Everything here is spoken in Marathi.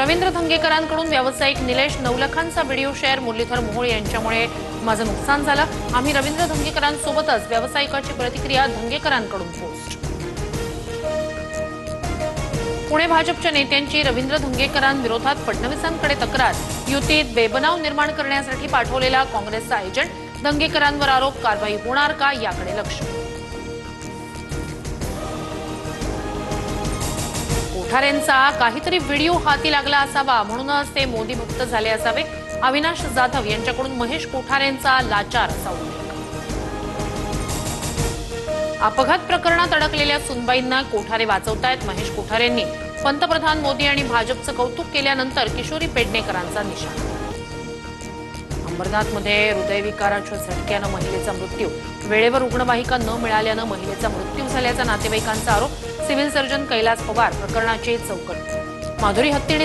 रवींद्र धंगेकरांकडून व्यावसायिक निलेश नवलखांचा व्हिडिओ शेअर. मुरलीधर मोहोळ यांच्यामुळे माझं नुकसान झालं. आम्ही रवींद्र धंगेकरांसोबतच व्यावसायिकाची प्रतिक्रिया धंगेकरांकडून पोस्ट. पुणे भाजपच्या नेत्यांची रवींद्र धंगेकरांविरोधात फडणवीसांकडे तक्रार. युतीत बेबनाव निर्माण करण्यासाठी पाठवलेला काँग्रेसचा एजंट. धंगेकरांवर आरोप. कारवाई होणार का याकडे लक्ष. कोठारेंचा काहीतरी व्हिडिओ हाती लागला असावा म्हणूनच ते मोदी भक्त झाले असावे. अविनाश जाधव यांच्याकडून महेश कोठारेंचा लाचार असा उल्लेख. अपघात प्रकरणात अडकलेल्या सुनबाईंना कोठारे वाचवतायत. महेश कोठारेंनी पंतप्रधान मोदी आणि भाजपचं कौतुक केल्यानंतर किशोरी पेडणेकरांचा निशाणा. अंबरनाथमध्ये हृदयविकाराच्या झटक्यानं महिलेचा मृत्यू. वेळेवर रुग्णवाहिका न मिळाल्यानं महिलेचा मृत्यू झाल्याचा नातेवाईकांचा आरोप. सिव्हिल सर्जन कैलास पवार प्रकरणाची चौकट. माधुरी हत्तीने